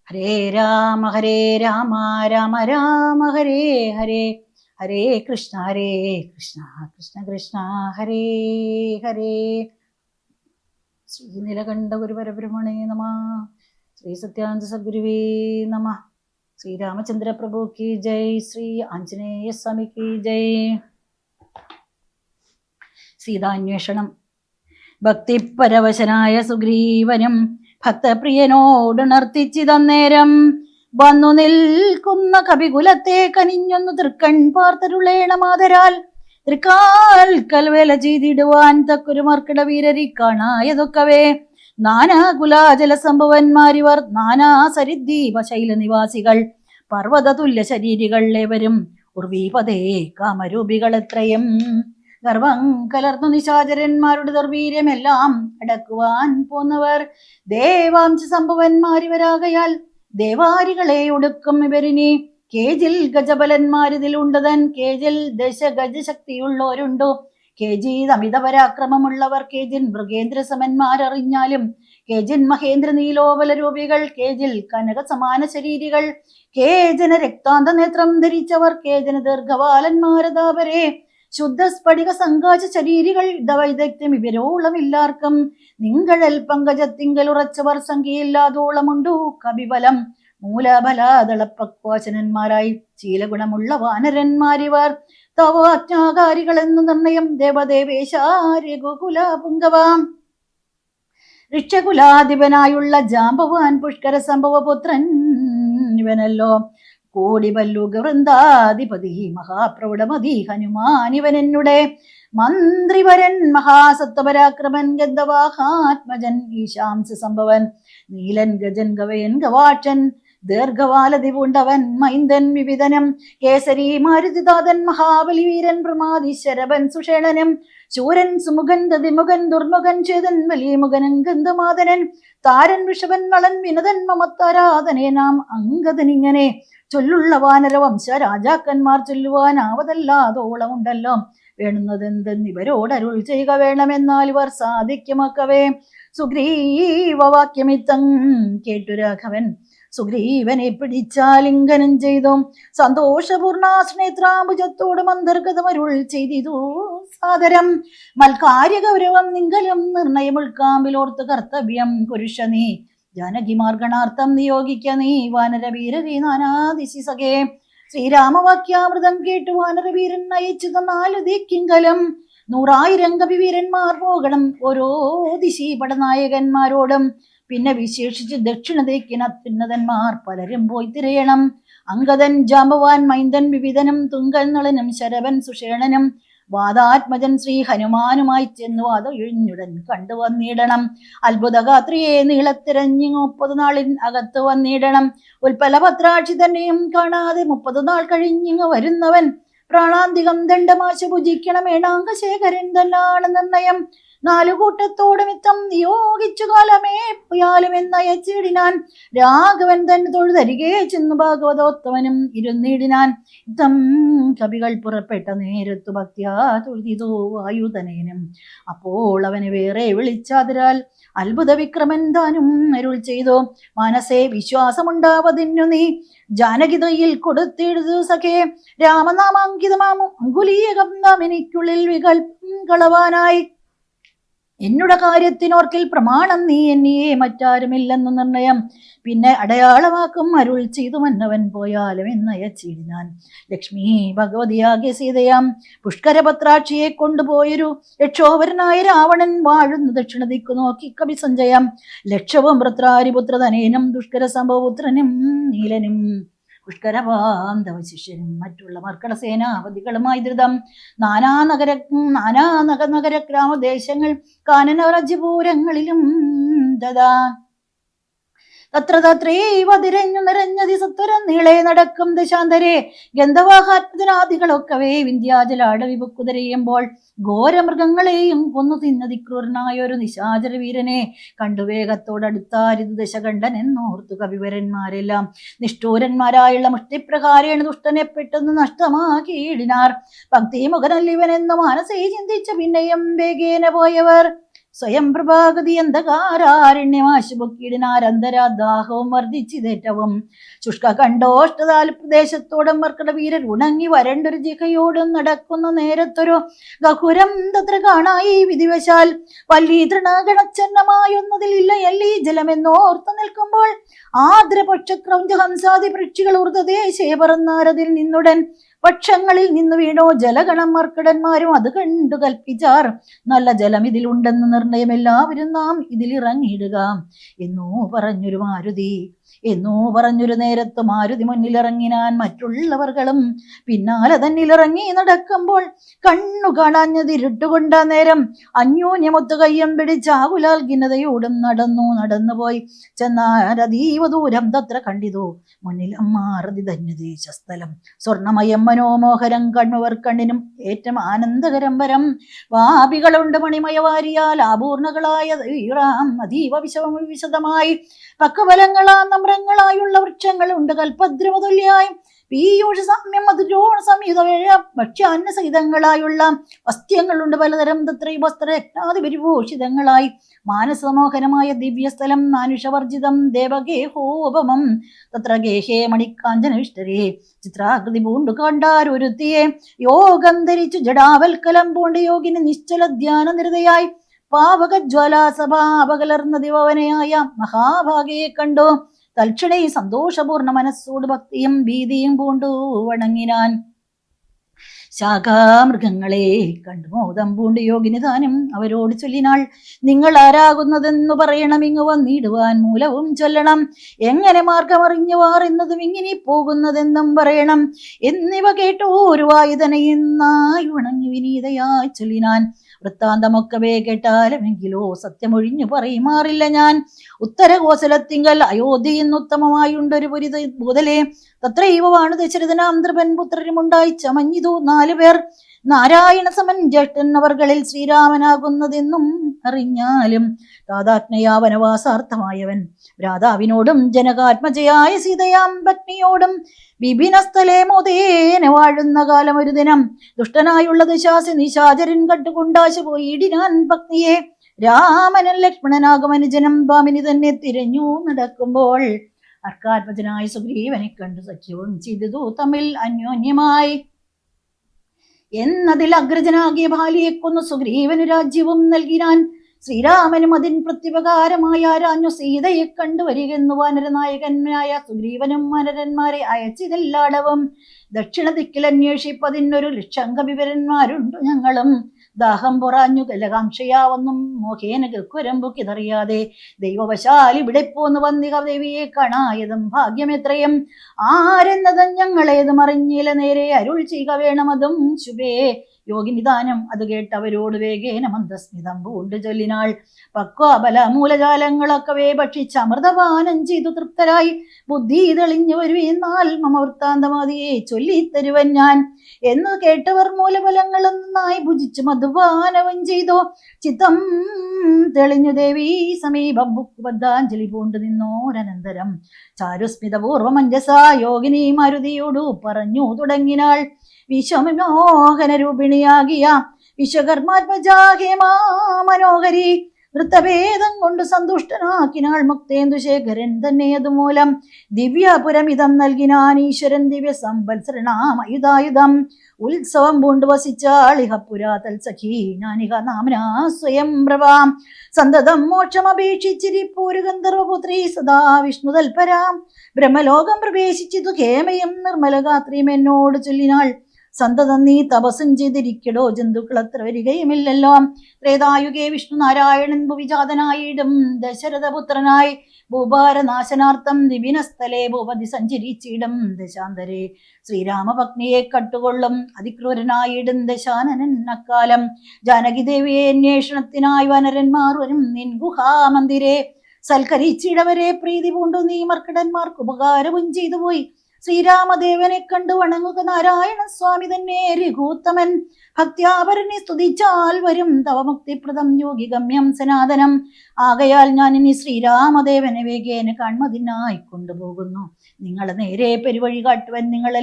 ഹരേ രാമ രാമ രാമ ഹരേ ഹരേ, ഹരേ കൃഷ്ണ കൃഷ്ണ കൃഷ്ണ ഹരേ ഹരേ. ശ്രീ നീലകണ്ഠ ഗുരുപരബ്രഹ്മണേ നമ. ശ്രീ സത്യാനന്ദ സദ്ഗുരുവേ നമ. ശ്രീരാമചന്ദ്ര പ്രഭു കി ജയ്. ശ്രീ ആഞ്ജനേയ സ്വാമി കി ജയ്. സീതാന്വേഷണം. ഭക്തിപരവശനായ സുഗ്രീവനും ഭക്തപ്രിയനോടുണർത്തിച്ചിതന്നേരം വന്നു നിൽക്കുന്ന കപികുലത്തെ കനിഞ്ഞൊന്നു തൃക്കൺ പാർത്തരുളേണമാതരാൽ തൃക്കാൽ കൽവേല ചെയ്തിടുവാൻ തക്കൊരു മർക്കിട വീരരി കാണായതൊക്കവേ നാനാകുലാജല സംഭവന്മാരിവർ നാനാ സരിദ്വീപ ശൈല നിവാസികൾ പർവ്വത തുല്യ ശരീരികൾ ഏവരും ഉർവീപതേ കാമരൂപികൾ എത്രയും ഗർവം കലർന്നു നിശാചരന്മാരുടെ ദുർവീര്യമെല്ലാം അടക്കുവാൻ പോന്നവർ ദേവാംശ സംഭവന്മാരിവരാകയാൽ ദേവാരികളെ ഒടുക്കും ഇവരിനി കേജിൽ ഗജബലന്മാരിതിലുണ്ടതൻ കേജിൽ ദശഗജശക്തിയുള്ളവരുണ്ടോ കേജീത് അമിത പരാക്രമമുള്ളവർ കേജിൻ മൃഗേന്ദ്ര സമന്മാരറിഞ്ഞാലും കേജിൻ മഹേന്ദ്ര നീലോബല രൂപികൾ കേജിൽ കനക സമാന ശരീരികൾ കേജന രക്താന്ത നേത്രം ധരിച്ചവർ കേജന ദീർഘവാലന്മാരതാപരെ ശുദ്ധ സ്ഫടിക സങ്കാച ശരീരികൾ ദവൈദഗ്ധ്യം ഇവരോളമില്ലാർക്കും നിങ്കഴൽ പങ്കജത്തിങ്കൽ ഉറച്ചവർ സംഖ്യയില്ലാതോളമുണ്ടു കവിബലം മൂലബലാദളപ്പക്വാചനന്മാരായി ശീലഗുണമുള്ള വാനരന്മാരിവർ തവാജ്ഞാകാരികൾ എന്നു നിർണയം ദേവദേവേശാരികുകുല പുങ്കവാം ഋക്ഷകുലാധിപനായുള്ള ജാമ്പവാൻ പുഷ്കര സംഭവപുത്രൻ ഇവനല്ലോ കോടിപല്ലുക വൃന്ദാധിപതി മഹാപ്രൗഢമതി ഹനുമാൻ ഇവനെന്നുടെ മന്ത്രിവരൻ മഹാസത്വപരാക്രമൻ ഗന്ധവാഹാത്മജൻ ഈശാംസ സംഭവൻ നീലൻ ഗജൻ ഗവയൻ ഗവാക്ഷൻ ദീർഘവാലതി പൂണ്ടവൻ മൈന്ദൻ വിവിധനം കേസരി മാരുതിദാതൻ മഹാബലി വീരൻ പ്രമാദി ശരഭൻ സുഷേണനും ശൂരൻ സുമുഖൻ ദതിമുഖൻ ദുർമുഖൻ ചേതൻ വലിയമുഖനൻ ഗന്ധമാതനൻ താരൻ ഋഷഭൻ നളൻ വിനതൻ മമത്താരാധനേ നാം അംഗതനിങ്ങനെ ചൊല്ലുള്ള വാനര വംശ രാജാക്കന്മാർ ചൊല്ലുവാനാവതല്ലാതോളമുണ്ടല്ലോ വേണുന്നതെന്തെന്നിവരോടരുൾ ചെയ്യുക വേണമെന്നാൽ ഇവർ സാധിക്കുമക്കവേ സുഗ്രീവവാക്യമിത്തം കേട്ടു രാഘവൻ സുഗ്രീവനെ പിടിച്ചാലിംഗനം ചെയ്തു സന്തോഷപൂർണാശ്നേത്രാംബുജത്തോടും അന്തർഗതമരുൾ ചെയ്തിതു സാദരം മൽക്കാര്യ ഗൗരവം നിങ്കലും നിർണയം ഉൾക്കാമ്പിലോർത്ത് കർത്തവ്യം കുരുഷ നീ ജാനകിമാർഗണാർത്ഥം നിയോഗിക്ക നീ വാനരവീരരീ നാനാദിശി സഖേ. ശ്രീരാമവാക്യാമൃതം കേട്ടു വാനരവീരൻ അയച്ചു തന്നാലു ദിക്കിങ്കലം 100,000 കവിവീരന്മാർ പോകണം ഓരോ ദിശി പടനായകന്മാരോടും പിന്നെ വിശേഷിച്ച് ദക്ഷിണ ദിക്കിന് അത്യുന്നതന്മാർ പലരും പോയി തിരയണം. അങ്കദൻ ജാമ്പവാൻ മൈന്ദൻ വിവിധനും തുങ്കൻ നളനും ശരവൻ സുഷേണനും വാദാത്മജൻ ശ്രീ ഹനുമാനുമായി ചെന്നു അതൊഴിഞ്ഞുടൻ കണ്ടുവന്നിടണം. അത്ഭുതഗാത്രിയെ നീളത്തിരഞ്ഞു 30 നാളിൻ അകത്ത് വന്നിടണം. ഉൽപ്പലപത്രാക്ഷി തന്നെയും കാണാതെ 30 നാൾ കഴിഞ്ഞിങ്ങ് വരുന്നവൻ പ്രാണാന്തികം ദണ്ഡമാശ ഭുജിക്കണം. ഏണാങ്കശേഖരൻ തന്നാണ് നിർണയം. 4 കൂട്ടത്തോടുമിത്തം നിയോഗിച്ചു കാലമേ പോയാലും എന്നയച്ചിടിനാൻ. രാഘവൻ തന്നെ തൊഴുതരികെ ചെന്നു ഭാഗവതോത്തമനും ഇരുന്നിടിനാൻ. ഇത്തം കവികൾ പുറപ്പെട്ട നേരത്തു ഭക്തിയാ തൊഴുതിതോ വായുധനേനും. അപ്പോൾ അവന് വേറെ വിളിച്ചാതിരാൽ അത്ഭുത വിക്രമൻ താനും അരുൾ ചെയ്തു. മനസ്സേ വിശ്വാസമുണ്ടാവതിന്നു നീ ജാനകിതയിൽ കൊടുത്തിടുതു സഖേ. രാമനാമാങ്കിതമാം അങ്കുലീയകം നാം എനിക്കുള്ളിൽ വികൽപ്പം കളവാനായി എന്നുടെ കാര്യത്തിനോർക്കിൽ പ്രമാണം നീ എന്നിയെ മറ്റാരുമില്ലെന്നു നിർണയം. പിന്നെ അടയാളമാക്കും അരുൾ ചെയ്തു മന്നവൻ പോയാലും എന്നയച്ചിടിനാൻ. ലക്ഷ്മി ഭഗവതിയാകിയ സീതയാം പുഷ്കരപത്രാക്ഷിയെ കൊണ്ടുപോയൊരു രക്ഷോവരനായ രാവണൻ വാഴുന്ന ദക്ഷിണ ദിക്കു നോക്കി കവി സഞ്ജയം. ലക്ഷവും വൃത്രാരിപുത്രധനേനും ദുഷ്കര സംഭവപുത്രനും നീലനും പുഷ്കരവാന്തവ ശിഷ്യനും മറ്റുള്ള മർക്കട സേനാപതികളുമായി ധൃതം നാനാ നഗര ഗ്രാമദേശങ്ങൾ കാനന രാജ്യപൂരങ്ങളിലും ദദാ തത്ര തത്രൈവ തിരഞ്ഞു നിറഞ്ഞതി സത്വരം നീളെ നടക്കും ദശാന്തരെ ഗന്ധവാഹാത്മജനാദികളൊക്കവേ വിന്ധ്യാചലാടവി പൊക്കുതിരയുമ്പോൾ ഘോരമൃഗങ്ങളെയും കൊന്നു തിന്നതിക്രൂരനായൊരു നിശാചര വീരനെ കണ്ടു വേഗത്തോടടുത്താരിത് ദശകണ്ഠൻ എന്നോർത്തു കവിവരന്മാരെല്ലാം നിഷ്ഠൂരന്മാരായുള്ള മുഷ്ടിപ്രകാരേണ ദുഷ്ടനെ പെട്ടെന്ന് നഷ്ടമാക്കിയിടിനാർ. ഭക്തിമുഖനല്ലിവനെന്ന് മനസ്സേ ചിന്തിച്ച പിന്നെയും വേഗേന പോയവർ സ്വയം പ്രഭാഗതി അന്ധകാരാരണ്യമാശുപൊക്കിയിടിനാരന്തരാദാഹവും വർദ്ധിച്ചിതേറ്റവും ശുഷ്ക കണ്ടോഷ്ടതാൽ പ്രദേശത്തോടും മർക്കട വീരർ ഉണങ്ങി വരണ്ടൊരു ജിഹയോടും നടക്കുന്ന നേരത്തൊരു ഗഹുരം തത്ര കാണായി വിധിവശാൽ വല്ലീ തൃണഗണച്ചന്നമായൊന്നതിലില്ല എല്ലീ ജലമെന്നോർത്തു നിൽക്കുമ്പോൾ ആദ്രപക്ഷക്രൗഞ്ച ഹംസാദി പക്ഷികൾ ഊർദ്ധദേശേ പറന്നാരതിൽ നിന്നുടൻ പക്ഷങ്ങളിൽ നിന്ന് വീണോ ജലഗണം മർക്കടന്മാരും അത് കണ്ടു കൽപ്പിച്ചാർ. നല്ല ജലം ഇതിലുണ്ടെന്ന് നിർണയം, എല്ലാവരും നാം ഇതിലിറങ്ങിയിടുക എന്നോ പറഞ്ഞൊരു മാരുതി. എന്നോ പറഞ്ഞൊരു നേരത്ത് മാരുതി മുന്നിലിറങ്ങിനാൻ. മറ്റുള്ളവർകളും പിന്നാലെ തന്നിലിറങ്ങി നടക്കുമ്പോൾ കണ്ണു കാണാഞ്ഞതിരുട്ടുകൊണ്ട നേരം അന്യോന്യമൊത്തു കയ്യം പിടിച്ചാകുലാൽ ഖിന്നതയോടും നടന്നുപോയി ചെന്നാരതീവ ദൂരം തത്ര കണ്ടിതോ മുന്നിലും മാറുതി ധന്യദേശസ്ഥലം സ്വർണമയം മനോമോഹരം കണ്ണുവർ കണ്ണിനും ഏറ്റവും ആനന്ദകരം വരം. വാപികളുണ്ട് മണിമയവാരിയാൽ ആപൂർണകളായ അതീവ വിശദമായി പക്കബലങ്ങളാ നമ്രങ്ങളായുള്ള വൃക്ഷങ്ങളുണ്ട് കൽപദ്രമതുല്യായും പീയൂഷ സാമ്യം മധുരോണ സംയുത ഭക്ഷ്യാന്ന സഹിതങ്ങളായുള്ള വസ്ത്യങ്ങളുണ്ട് പലതരം തത്രൈ വസ്ത്രയജ്ഞാതി പരിഭൂഷിതങ്ങളായി. മാനസമോഹനമായ ദിവ്യസ്ഥലം മാനുഷവർജിതം ദേവഗേഹോപമം തത്ര ഗേഹേ മണിക്കാഞ്ചനവിഷ്ടരേ ചിത്രാകൃതി പൂണ്ടു കണ്ടാരൊരുത്തിയെ യോഗം ധരിച്ചു ജഡാവൽക്കലം പൂണ്ട് യോഗിന് നിശ്ചല ധ്യാന നിരതയായി പാവകജ്വാലാസഭാപകലർന്ന ദിവവനയായ മഹാഭാഗയെ കണ്ടു തൽക്ഷണേ സന്തോഷപൂർണ്ണ മനസ്സോട് ഭക്തിയും ഭീതിയും പൂണ്ടു വണങ്ങിനാൻ. ശാഖാമൃഗങ്ങളെ കണ്ടു മോദം പൂണ്ട് യോഗിനി താനും അവരോട് ചൊല്ലിനാൾ, നിങ്ങൾ ആരാകുന്നതെന്നു പറയണം, ഇങ്ങു വന്നിടുവാൻ മൂലവും ചൊല്ലണം, എങ്ങനെ മാർഗമറിഞ്ഞുവാർ എന്നതും ഇങ്ങനെ പോകുന്നതെന്നും പറയണം എന്നിവ കേട്ടു ഒരു വായുധനയെന്നായി വണങ്ങി വിനീതയായി ചൊല്ലിനാൻ. വൃത്താന്തമൊക്കവേ കേട്ടാലുമെങ്കിലോ സത്യമൊഴിഞ്ഞു പറയുമാറില്ല ഞാൻ. ഉത്തരകോസലത്തിങ്കൽ അയോധ്യയെന്നുത്തമമായുണ്ടൊരു പുരി ഭൂതലേ തത്രൈവമാണ് ദശരഥനാം നൃപൻ പുത്രരുമുണ്ടായി ചമഞ്ഞിതു 4 പേർ. നാരായണ സമൻ ജ്യേഷ്ഠൻ അവർകളിൽ ശ്രീരാമനാകുന്നതെന്നും അറിഞ്ഞാലും താതാത്മയാ വനവാസാർത്ഥമായവൻ ഭ്രാതാവിനോടും ജനകാത്മജയായ സീതയാം പത്നിയോടും വിപിനസ്ഥലേ മോദേന വാഴുന്ന കാലം ഒരു ദിനം ദുഷ്ടനായുള്ള ദശാസി നിശാചരൻ കണ്ടുകൊണ്ടാശ പോയിടിനാൻ പത്നിയെ. രാമനൻ ലക്ഷ്മണനാകുമനുജനം ഭാമിനി തന്നെ തിരഞ്ഞു നടക്കുമ്പോൾ അർക്കാത്മജനായ സുഗ്രീവനെ കണ്ടു സഖ്യവും ചെയ്തു തമ്മിൽ അന്യോന്യമായി. എന്നതിൽ അഗ്രജനാകിയ ബാലിയെ കൊന്നു സുഗ്രീവന് രാജ്യവും നൽകിനാൻ. ശ്രീരാമനും അതിൻ പ്രത്യുപകാരമായ ആരാഞ്ഞു സീതയെ കണ്ടുവരികെന്നു വാനരനായകന്മാരായ സുഗ്രീവനും വാനരന്മാരെ അയച്ചിതെല്ലാടവും. ദക്ഷിണ ദിക്കിൽ അന്വേഷിപ്പതിനൊരു ലക്ഷംഗവിവരന്മാരുണ്ടു ഞങ്ങളും. ദാഹം പൊറാഞ്ഞു കലകാംക്ഷയാവൊന്നും മോഹേന ഗക്കുരമ്പുക്കിതറിയാതെ ദൈവവശാൽ ഇവിടെ പോന്നു വന്നിക ദേവിയെ കാണായതും ഭാഗ്യമെത്രയും. ആരെന്നതും ഞങ്ങളേതും അറിഞ്ഞില്ല, നേരെ അരുൾ ചെയ്യുക വേണമതും ശുഭേ. യോഗിനിദാനം അത് കേട്ടവരോട് വേഗേന മന്ദസ്മിതം പൂണ്ട് ചൊല്ലിനാൾ, പക്വാബല മൂലജാലങ്ങളൊക്കവേ ഭക്ഷിച്ച് അമൃതപാനം ചെയ്തു തൃപ്തരായി ബുദ്ധി തെളിഞ്ഞു വരുവെന്നാൽ മമ വൃത്താന്തമാതിയെ ചൊല്ലിത്തരുവൻ ഞാൻ. എന്ന് കേട്ടവർ മൂലഫലങ്ങളും നന്നായി ഭുജിച്ചു മധുപാനവും ചെയ്തു ചിത്തം തെളിഞ്ഞു ദേവി സമീപം ബുക്കുബദ്ധാഞ്ജലി പൂണ്ടു നിന്നോരനന്തരം ചാരുസ്മിതപൂർവമഞ്ജസ യോഗിനി മാരുതിയോടു പറഞ്ഞു തുടങ്ങിനാൾ. വിശ്വമോഹന രൂപിണിയാകിയ വിശ്വകർമാത്മജാഹേമാ മനോഹരി വൃത്തഭേദം കൊണ്ട് സന്തുഷ്ടനാക്കിനാൾ മുക്തേന്ദുശേഖരൻ തന്നെ അതുമൂലം ദിവ്യപുരമിതം നൽകിനാൻ ഈശ്വരൻ ദിവ്യ സംവത്സരണാമയുധായുധം. ഉത്സവം പൂണ്ടു വസിച്ചാൾ ഇഹപുരാ തൽസഖി ഞാനിഹ നാമനാ സ്വയം പ്രഭാം. സന്തതം മോക്ഷമപേക്ഷിച്ചിരിപ്പൂരു ഗന്ധർവപുത്രി സദാ വിഷ്ണു തൽപരാം. ബ്രഹ്മലോകം പ്രവേശിച്ചിതു ഖേമയും നിർമ്മലഗാത്രിയും എന്നോട് ചൊല്ലിനാൾ, സന്തതം നീ തപസ്സും ചെയ്തിരിക്കടോ, ജന്തുക്കൾ അത്ര വരികയുമില്ലല്ലോ. ത്രേതായുഗേ വിഷ്ണു നാരായണൻ ഭുവിജാതനായിടും ദശരഥപുത്രനായി ഭൂഭാരനാശനാർത്ഥം ദിവിനസ്ഥലേ ഭൂപതി സഞ്ചരിച്ചിടും ദശാന്തരേ. ശ്രീരാമഭഗ്നിയെ കട്ടുകൊള്ളും അതിക്രൂരനായിടും ദശാനനൻ അക്കാലം. ജാനകി ദേവിയെ അന്വേഷണത്തിനായി വനരന്മാർ വരും നിൻ ഗുഹാമന്ദിരെ. സൽക്കരിച്ചിടവരെ പ്രീതി പൂണ്ടു നീ മർക്കടന്മാർക്ക് ഉപകാരവും ചെയ്തു പോയി. ശ്രീരാമദേവനെ കണ്ടു വണങ്ങുക നാരായണ സ്വാമി തന്നെ രഘൂത്തമൻ. ഭക്ത്യാപരനെ സ്തുതിച്ചാൽ വരും തവ മുക്തിപ്രദം യോഗി ഗമ്യം സനാതനം. ആകയാൽ ഞാൻ ഇനി ശ്രീരാമദേവനെ വേഗേന കൺമതിനായി കൊണ്ടുപോകുന്നു. നിങ്ങൾ നേരെ പെരുവഴി കാട്ടുവൻ. നിങ്ങൾ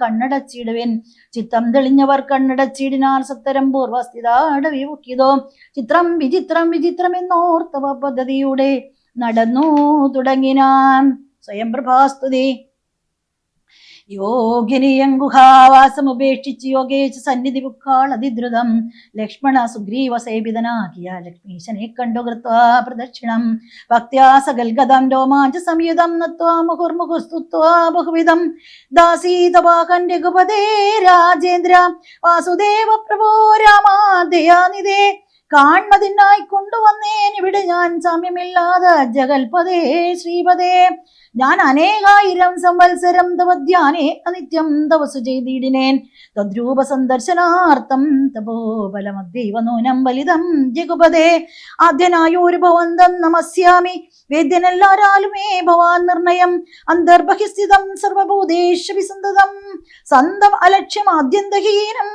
കണ്ണടച്ചിടുവൻ. ചിത്തം തെളിഞ്ഞവർ കണ്ണടച്ചിടിനാർ സത്തരം പൂർവസ്ഥിതാടവി മുക്കിയതോ. ചിത്രം വിചിത്രം വിചിത്രം എന്നോർത്തവ പദ്ധതിയുടെ നടന്നു തുടങ്ങിനാൻ. സ്വയം പ്രഭാസ്തുതി. യോഗിനിയങ്കുഹാവാസമുപേക്ഷിച്ച് യോഗേശ സന്നിധി പുക്കാൾ അതിദ്രുതം. ലക്ഷ്മണ സുഗ്രീവ സേവിതനാകിയ ലക്ഷ്മീശനെ കണ്ടു കൃത്വാ പ്രദക്ഷിണം. ഭക്ത്യാ സകൽഗതം രോമാഞ്ച സംയുതം നത്വാ മുഹുർമുഹുസ്തുത്വാ ബഹുവിധം. ദാസീതവാഹൻ രഘുപതേ രാജേന്ദ്ര വാസുദേവ പ്രഭോ രാമാദയാനിധേ. കാൺമതിനായി കൊണ്ടുവന്നേൻ ഇവിടെ ഞാൻ സാമ്യമില്ലാതെ ജഗൽപതേ ശ്രീപതേ. ഞാൻ അനേകായിരം സംവത്സരം തവധ്യാനേ അനിത്യം തപസ്സു ചെയ്തിടിനേൻ. തദ്രൂപ സന്ദർശനാർത്ഥം തപോബലമദ്ദൈവ നൂനം ബലിതം ജഗുപതേ. ആദ്യനായൊരു ഭവന്തം നമസ്യാമി. വേദ്യനെല്ലാരാലുമേ ഭവാൻ നിർണയം. അന്തർബഹിസ്ഥിതം സർവഭൂതേഷു വിസന്തതം. സന്തം അലക്ഷ്യം ആദ്യന്തഹീനം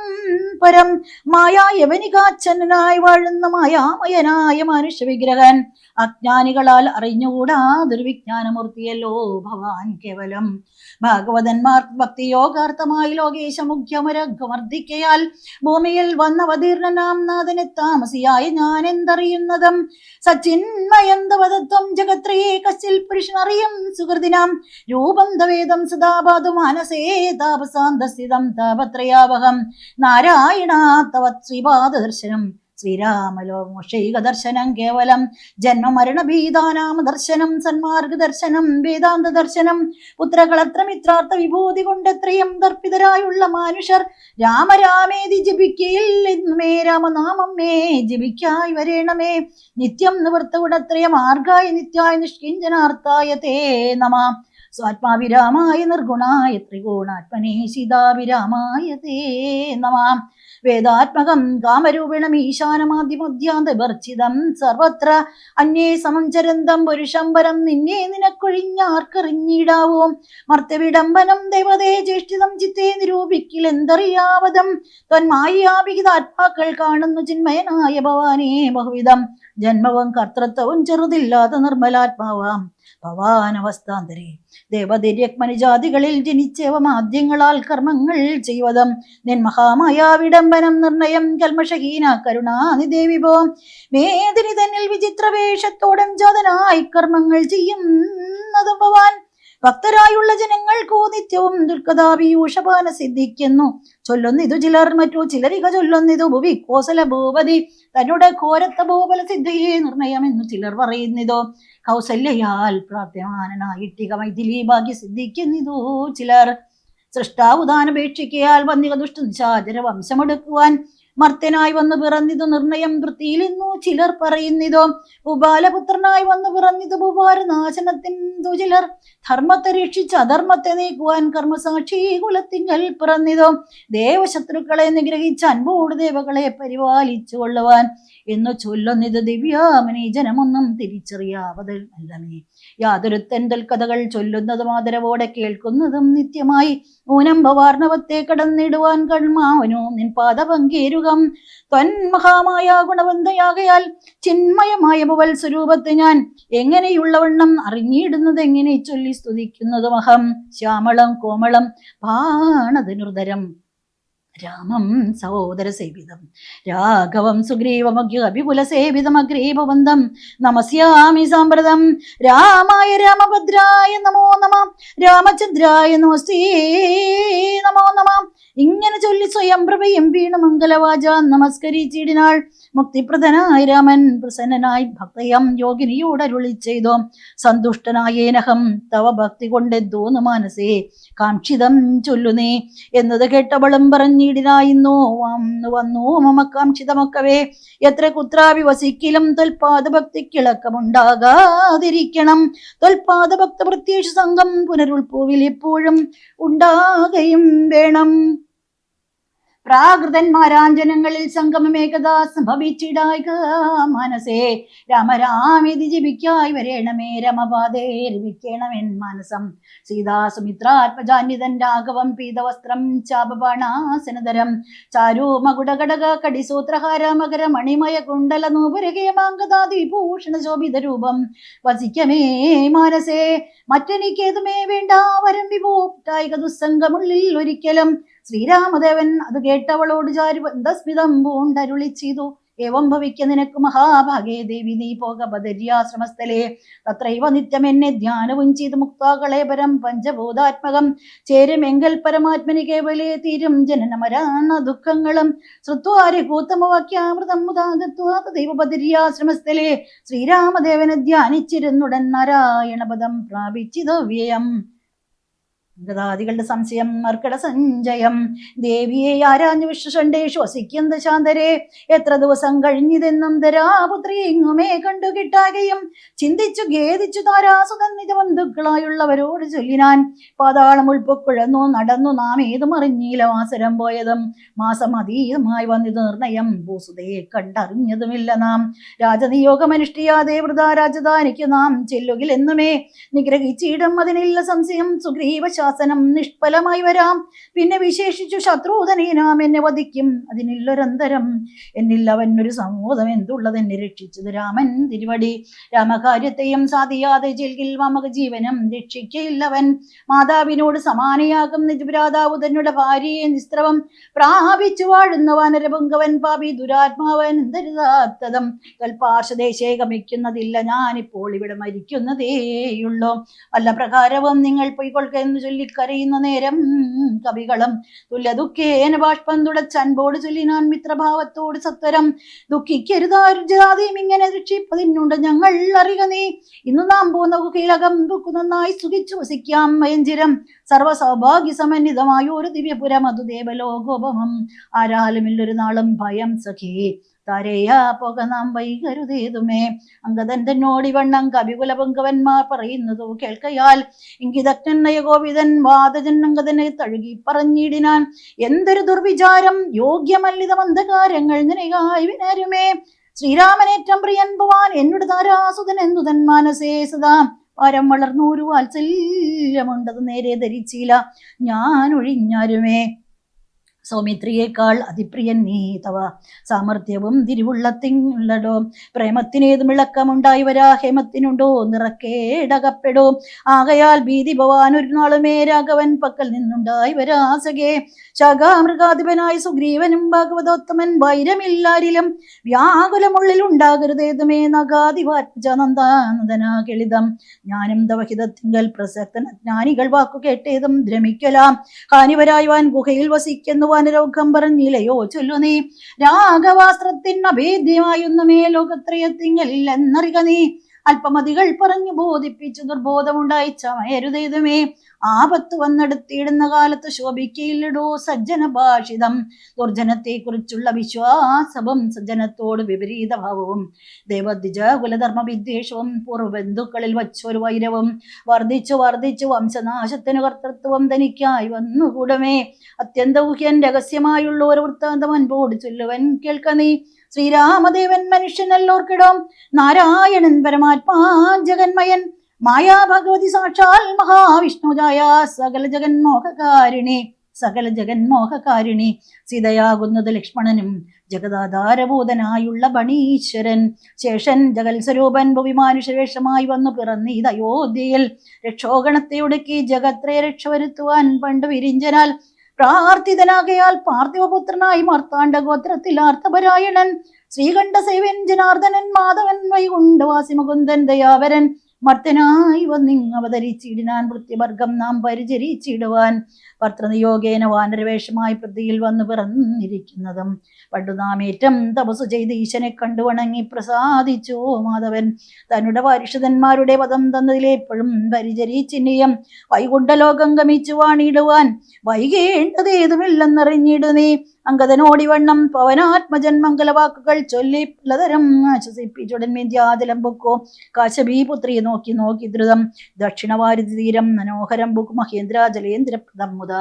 പരം. മായായവനികാച്ഛനായി വാഴുന്ന മായാമയനായ മനുഷ്യ വിഗ്രഹൻ. അജ്ഞാനികളാൽ അറിഞ്ഞുകൂടാ ദുർവിജ്ഞാനമൂർത്തിയല്ലോ ഭവാൻ കേവലം. ഭാഗവതന്മാർ ഭക്തിയോഗാർത്ഥമായി ലോകേശമുഖ്യമരഘുമർദ്ദിക്കയാൽ ഭൂമിയിൽ വന്നവതീർണനാം നാഥനെ താമസിയായ ഞാൻ എന്തറിയുന്നതും. സച്ചിന്മയന്തവതത്വം ജഗത്രയേ കശ്ചിൽ പുരുഷനറിയും സുഹൃദിനാം. രൂപം തവേദം സദാപാതു മാനസേ താപസാന്തസ്ഥിതം താപത്രയാവഹം. നാരായണ തവ ശ്രീപാദദർശനം ശ്രീരാമലോമോഷൈക ദർശനം കേവലം. ജന്മമരണഭീതാനാമ ദർശനം സന്മാർഗ ദർശനം വേദാന്ത ദർശനം. പുത്രകളത്രമിത്രാർത്ഥ വിഭൂതി കൊണ്ടെത്രയും ദർപ്പിതരായുള്ള മനുഷ്യർ രാമരാമേതി ജപിക്കയില്ലെന്നുമേ. രാമനാമം മേ ജപിക്കായി വരേണമേ. നിത്യം നിവൃത്തകുടത്രയ മാർഗായ നിത്യായ നിഷ്കിഞ്ചനാർത്ഥായ തേ നമ. സ്വാത്മാവിരാമായ നിർഗുണായ ത്രിഗുണാത്മനേ സീതാവിരാമായ തേ നമ. വേദാത്മകം കാമരൂപിണം ഈശാനമാദ്യമധ്യാന്തവർച്ചിതം സർവത്ര അന്യേ സമം ചരന്തം പുരുഷംബരം. നിന്നെ നിനക്കൊഴിഞ്ഞാർക്കറിഞ്ഞിടാവോ. മർത്യവിഡംബനം ദേവതേ ജ്യേഷ്ഠിതം ചിത്തേ നിരൂപിക്കിലെന്തറിയാവതം. ത്വന്മായാഭിഹിതാത്മാക്കൾ കാണുന്നു ചിന്മയനായ ഭവാനേ ബഹുവിധം. ജന്മവും കർത്തൃത്വവും ചെറുതില്ലാത്ത നിർമ്മലാത്മാവാം ഭവാനവസ്ഥാന്തരേ. ദേവതിര്യക്മനിജാതികളിൽ ജനിച്ചവ ആദ്യങ്ങളാൽ കർമ്മങ്ങൾ ചെയ്വതും. നിൻ മഹാമായ വിഡംബനം നിർണയം കൽമഷഹീന കരുണാനിദേവിഭോ. മേദിനി തന്നിൽ വിചിത്രവേഷത്തോടം ജാതനായി കർമ്മങ്ങൾ ചെയ്യുന്നതും ഭവാൻ. ഭക്തരായുള്ള ജനങ്ങൾക്കോ നിത്യവും ദുർഗതാപീയൂഷപാന സിദ്ധിക്കുന്നു. ചൊല്ലുന്നിതു ചിലർ മറ്റു ചിലരിക ചൊല്ലുന്നിതു ഭുവി കോസല ഭൂപതി തന്നുടെ ഘോരത്ത ഭൂബല സിദ്ധിയെ നിർണയമെന്നു ചിലർ പറയുന്നിതോ. കൗസല്യയാൽ പ്രാപ്യമാനായിട്ടിക മൈഥിലി ഭാഗ്യ സിദ്ധിക്കുന്നിതോ ചിലർ. സൃഷ്ടാവുദാനപേക്ഷിക്കയാൽ വന്നിക ദുഷ്ടനിശാചര വംശമെടുക്കുവാൻ മർത്യനായി വന്നു പിറന്നിതു നിർണയം വൃത്തിയിലിന്നു ചിലർ പറയുന്നിതോ. ഭൂപാലപുത്രനായി വന്നു പിറന്നിതു ഭൂപാരനാശനത്തിനു ചിലർ. ധർമ്മത്തെ രക്ഷിച്ച് അധർമ്മത്തെ നീക്കുവാൻ കർമ്മസാക്ഷി കുലത്തിങ്കൽ പിറന്നിതോ. ദേവശത്രുക്കളെ നിഗ്രഹിച്ച് അൻപോട് ദേവകളെ പരിപാലിച്ചു കൊള്ളുവാൻ എന്നു ചൊല്ലുന്നിത് ദിവ്യാമനി. ജനമൊന്നും തിരിച്ചറിയാവത് അല്ലമേ. യാതൊരുത്തൻ കഥകൾ ചൊല്ലുന്നതും ആദരവോടെ കേൾക്കുന്നതും നിത്യമായി ഊനം ഭവാർണവത്തെ കടന്നിടുവാൻ കൺമാവനോ നിൻ പാദ പങ്കേരുകം. ത്വന്മഹാമായ ഗുണവന്തയാകയാൽ ചിന്മയമായ ഭുവൽ സ്വരൂപത്തെ ഞാൻ എങ്ങനെയുള്ളവണ്ണം അറിഞ്ഞിടുന്നത് എങ്ങനെ ചൊല്ലി സ്തുതിക്കുന്നതും അഹം. ശ്യാമളം കോമളം ബാണധനുർധരം രാമം സഹോദര സേവിതം രാഘവം സുഗ്രീവമഗ്യഭികുല സേവിതം അഗ്രീഭവന്തം നമസ്യാമി സാമ്പ്രതം. രാമായ രാമഭദ്രായ നമോ നമ. രാമചന്ദ്രായ നമസ്തേ നമോ നമ. ഇങ്ങനെ ചൊല്ലി സ്വയം പ്രഭയും വീണു മംഗലവാച നമസ്കരിച്ചിടിനാൾ. മുക്തിപ്രദനായ രാമൻ പ്രസന്നനായി ഭക്തയം യോഗിനിയോട് അരുളി ചെയ്തോ. സന്തുഷ്ടനായേനഹം തവ ഭക്തി കൊണ്ടെന്തോന്നു മനസ്സേ കാക്ഷിതം ചൊല്ലുനേ എന്നത് കേട്ടവളും പറഞ്ഞിടിനായിന്നോ വന്നു മമ കാക്ഷിതമൊക്കവേ. എത്ര കുത്രാവി വസിക്കലും തൊൽപാദഭക്തിക്കിളക്കമുണ്ടാകാതിരിക്കണം. തൊൽപാദഭക്ത പ്രത്യേക സംഘം പുനരുൾപ്പൂവിൽ എപ്പോഴും ഉണ്ടാകുകയും വേണം. പ്രാകൃതന്മാരാഞ്ജനങ്ങളിൽ സംഗമമേകഥാ സംഭവിച്ചിടായിക മനസേ രാമരാമിതി ജപിക്കായി വരേണമേ രമപാതേ രമിക്കേണമെൻ മനസം സീതാ സുമിത്രാത്മജാന്യതൻ രാഘവം പീതവസ്ത്രം ചാപബാണാസനധരം ചാരു മകുടകടക കടിസൂത്രഹാര മകര മണിമയ കുണ്ടല നൂപുരകേമാങ്കദാതി വിഭൂഷണ ശോഭിത രൂപം വസിക്കമേ മാനസേ മറ്റെനിക്കേതുമേ വേണ്ട വരം വിഭൂട്ടായിക ദുസ്സംഗമുള്ളിൽ ഒരിക്കലും ശ്രീരാമദേവൻ അത് കേട്ടവളോട് ചാരു ബന്ധസ്മിതം പൂണ്ടരുളി ചെയ്തു ഏവം ഭവിക്ക നിനക്ക് മഹാഭാഗേ ദേവി നീ പോക ബദര്യാശ്രമസ്ഥലേ തത്രൈവ നിത്യം എന്നെ ധ്യാനവും ചെയ്ത് മുക്താകളെ പരം പഞ്ചഭൂതാത്മകം ചേരുമെങ്കൽ പരമാത്മനി കേവലേ തീരും ജനന മരണ ദുഃഖങ്ങളും ശ്രുത്വാരി കൂത്തമവാക്യാമൃതം മുതാകത്വാ തദൈവ ബദര്യാശ്രമസ്ഥലേ ശ്രീരാമദേവനെ ധ്യാനിച്ചിരുന്നുടൻ നാരായണപദം പ്രാപിച്ചിതോ വ്യയം. ഗതാദികളുടെ സംശയം മർക്കട സഞ്ചയം ദേവിയെ ആരാഞ്ഞു വിശ്വസണ്ടേ ശ്വസിക്കുന്ന ശാന്തരെ എത്ര ദിവസം കഴിഞ്ഞിതെന്നും ധരാപുത്രി ഇങ്ങുമേ കണ്ടു കിട്ടാകയും ചിന്തിച്ചു ഖേദിച്ചു താരാസുതൻ നിജ ബന്ധുക്കളായുള്ളവരോട് ചൊല്ലിനാൻ പാതാളം ഉൾപ്പൊക്കുഴന്നു നടന്നു നാം ഏതും അറിഞ്ഞില്ല വാസരം പോയതും മാസം അതീതമായി വന്നിത് നിർണയം ഭൂസുതയെ കണ്ടറിഞ്ഞതുമില്ല നാം രാജനിയോഗമനുഷ്ഠിയാതെ വൃതാ രാജധാനിക്ക് നാം ചെല്ലുകിൽ എന്നുമേ നിഗ്രഹിച്ചിടും അതിനില്ല സംശയം സുഗ്രീവ ശാസനം നിഷ്ഫലമായി വരാം പിന്നെ വിശേഷിച്ചു ശത്രുധനെ നാം എന്നെ വധിക്കും അതിനില്ലൊരന്തരം എന്നിൽ അവനൊരു സമൂഹം എന്തുള്ളത് എന്നെ രക്ഷിച്ചത് രാമൻ തിരുവടി രാമകാര്യത്തെയും സാധിയാതെ ജയിൽകിൽ മമക ജീവനം രക്ഷിക്കയില്ലവൻ മാതാവിനോട് സമാനയാകും നിജഭ്രാതാവ് തന്നുടെ ഭാര്യയെ നിസ്ത്രവം പ്രാപിച്ചു വാഴുന്ന വാനരപുങ്കവൻ പാപി ദുരാത്മാവൻ ദരിതാത്തതം കൽപാർശദേശേ ഗമിക്കുന്നതില്ല ഞാനിപ്പോൾ ഇവിടെ മരിക്കുന്നതേയുള്ളൂ വല്ല പ്രകാരവും നിങ്ങൾ പൊയ്ക്കൊള്ളുക എന്ന് ചൊല്ലിക്കരയുന്ന നേരം കവികളും തുല്യ ദുഃഖേന ബാഷ്പം തുടച്ചൻപോട് ചൊല്ലിനാൻ മിത്രഭാവത്തോട് സത്വരം ദുഃഖിക്കരുതാരും ഇങ്ങനെ രക്ഷിപ്പതിനുണ്ട് ഞങ്ങൾ അറിയുക നീ ഇന്നു നാം പോന്ന കീഴകം ദുഃഖു നന്നായി സുഖിച്ചു വസിക്കാം മയഞ്ചിരം സർവ സൗഭാഗ്യ സമന്വിതമായ ഒരു ദിവ്യപുരം അതു ദേവലോകോപമം ആരാലുമില്ലൊരു നാളും ഭയം സഖി താരേയാ പോക നാം വൈകരുതേതുമേ അങ്കദൻ തന്നോടിവണ്ണം കവികുലപങ്കവന്മാർ പറയുന്നതോ കേൾക്കയാൽ ഇങ്കിതജ്ഞനയകോപിതൻ വാദജൻ അങ്കദനെ തഴുകി പറഞ്ഞിടിനാൻ എന്തൊരു ദുർവിചാരം യോഗ്യമല്ലിത മന്ദകാരങ്ങൾ നിനയായി വിനരുമേ ശ്രീരാമനേറ്റം പ്രിയൻ ഭവാൻ എന്നോട് താരാസുതൻ എന്തുതൻ മാനസേ സദാ പാരം വളർന്നൂരു വാത്സല്യമുണ്ടത് നേരെ ധരിച്ചില്ല ഞാൻ ഒഴിഞ്ഞാരുമേ സൗമിത്രിയേക്കാൾ അതിപ്രിയൻ നീ തവ സാമർത്ഥ്യവും തിരുവുള്ളത്തിനുള്ളടോ പ്രേമത്തിനേതും ഇളക്കമുണ്ടായി വരാ ഹേമത്തിനുണ്ടോ നിറക്കേടകപ്പെടോ ആകയാൽ ഭീതി ഭവാൻ ഒരു നാളുമേ രാഘവൻ പക്കൽ നിന്നുണ്ടായി വരാസകെ ശാഖാമൃഗാധിപനായി സുഗ്രീവനും ഭാഗവതോത്തമൻ വൈരമില്ലാരിലും വ്യാകുലമുള്ളിൽ ഉണ്ടാകരുതേതുമേ നഗാധിവാത്മജനന്ദനാ കിളിതം ജ്ഞാനം തവഹിതത്തിങ്കൽ പ്രസക്തന ജ്ഞാനികൾ വാക്കു കേട്ടേതും ദ്രമിക്കലാം ഹാനിവരായുവാൻ ഗുഹയിൽ വസിക്കുന്നു വാനരോഗം പറഞ്ഞില്ലയോ ചൊല്ലു നീ രാഘവാസ്ത്രത്തിന് അഭേദ്യമായൊന്നുമേ ലോകത്രയത്തിങ്കലിൽ എന്നറിക നീ അല്പമതികൾ പറഞ്ഞു ബോധിപ്പിച്ചു ദുർബോധമുണ്ടായി ചമയരുതേതുമേ ആപത്ത് വന്നെടുത്തിടുന്ന കാലത്ത് ശോഭിക്കയില്ലടോ സജ്ജന ഭാഷിതം ദുർജനത്തെ കുറിച്ചുള്ള വിശ്വാസവും സജ്ജനത്തോട് വിപരീത ഭാവവും ദേവദ്വിജ കുലധർമ്മ വിദ്വേഷവും പൂർവ്വബന്ധുക്കളിൽ വച്ചൊരു വൈരവും വർദ്ധിച്ചു വർദ്ധിച്ചു വംശനാശത്തിന് കർത്തൃത്വം തനിക്കായി വന്നുകൂടമേ അത്യന്തൗഹ്യൻ രഹസ്യമായുള്ള ഒരു വൃത്താന്തം അൻപോട് ചൊല്ലുവൻ കേൾക്ക നീ ശ്രീരാമദേവൻ മനുഷ്യനല്ലോർക്കിടം നാരായണൻ പരമാത്മാ ജഗന്മയൻ മായാ ഭഗവതി സാക്ഷാൽ മഹാവിഷ്ണുജായ സകല ജഗന്മോഹകാരിണി സീതയാകുന്നത് ലക്ഷ്മണനും ജഗദാധാരഭൂതനായുള്ള ബണീശ്വരൻ ശേഷൻ ജഗൽ സ്വരൂപൻ ഭുവിമാനുഷവേഷമായി വന്നു പിറന്നീത് അയോധ്യയിൽ രക്ഷോഗണത്തെ ഒടുക്കി ജഗത്രയെ രക്ഷവരുത്തുവാൻ പണ്ട് വിരിഞ്ചനാൽ പ്രാർത്ഥിതനാകയാൽ പാർത്ഥിവപുത്രനായി മാർത്താണ്ഡ ഗോത്രത്തിൽ ആർത്തപരായണൻ ശ്രീകണ്ഠ സേവൻ ജനാർദ്ദനൻ മാധവൻ വൈകുണ്ഠവാസി മുകുന്ദൻ ദയാവരൻ മർത്തനായി വന്നിങ് അവതരിച്ചിടിനാൻ വൃത്യവർഗം നാം പരിചരിച്ചിടുവാൻ ഭർത്തൃനിയോഗേന വാനരവേഷമായി പൃഥ്വിയിൽ വന്നു പിറന്നിരിക്കുന്നതും പണ്ടു നാം ഏറ്റം തപസ്സു ചെയ്ത് ഈശനെ കണ്ടു വണങ്ങി പ്രസാദിച്ചു മാധവൻ തന്നുടെ വാരിഷതന്മാരുടെ പദം തന്നതിലെപ്പോഴും പരിചരിച്ചിനിയം വൈകുണ്ഠലോകം ഗമിച്ചു വാണിടുവാൻ വൈകേണ്ടതേതുമില്ലെന്നറിഞ്ഞിടു നീ അങ്കദനോടിവണ്ണം പവനാത്മജൻ മംഗലവാക്കുകൾ ചൊല്ലി പലതരം ആശ്വസിപ്പിച്ചുടൻ വിന്ധ്യാചലം പൊക്കോ കാശബീപുത്രിയെ നോക്കി നോക്കി ദ്രുതം ദക്ഷിണവാരിധി തീരം മനോഹരം ബുക്ക് മഹേന്ദ്രാജലേന്ദ്രപ്രദം മുത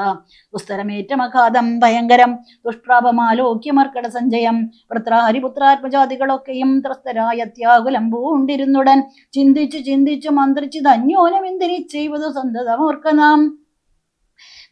ദുസ്തരമേറ്റമഘാതം ഭയങ്കരം ദുഷ്പ്രാപമാലോക്യമർക്കട സഞ്ജയം വൃത്രാഹരിപുത്രാത്മജാതികളൊക്കെയും ത്രസ്തരായ അത്യാകുലം പൂണ്ടിരുന്നുടൻ ചിന്തിച്ചു ചിന്തിച്ചു മന്ത്രിച്ചു ധന്യോനമെന്തിനി ചെയ്വതു സന്തതമോർക്ക നാം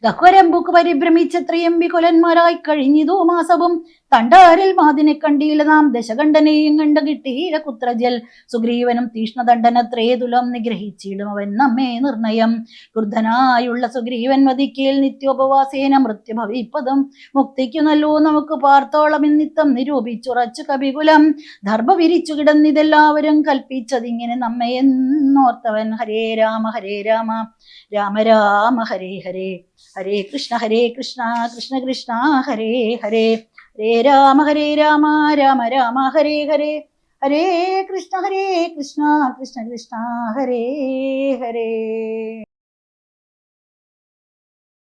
ഗഹ്വരംബുക്ക് പരിഭ്രമിച്ചത്രയും വികുലന്മാരായി കഴിഞ്ഞിതു മാസവും തണ്ടാരിൽ മാതിനെ കണ്ടീല നാം ദശകണ്ഠനെയും കണ്ടു കിട്ടിയില കുത്രജൽ സുഗ്രീവനും തീഷ്ണദണ്ഡനത്രേ തുലം നിഗ്രഹിച്ചിടും അവൻ നമ്മെ നിർണയം ക്രുദ്ധനായുള്ള സുഗ്രീവൻ വധിക്കേൽ നിത്യോപവാസേന മൃത്യു ഭവിപ്പതും മുക്തിക്കു നല്ലോ നമുക്ക് പാർത്തോളം ഇന്നിത്തം നിരൂപിച്ചുറച്ചു കപികുലം ദർഭ വിരിച്ചു കിടന്നിതെല്ലാവരും കൽപ്പിച്ചതിങ്ങനെ നമ്മെ എന്നോർത്തവൻ ഹരേ രാമ രാമ രാമ ഹരേ ഹരേ ഹരേ കൃഷ്ണ കൃഷ്ണ കൃഷ്ണ ഹരേ ഹരേ ഹരേ രാമ രാമ രാമ ഹരേ ഹരേ ഹരേ കൃഷ്ണ കൃഷ്ണ കൃഷ്ണ ഹരേ ഹരേ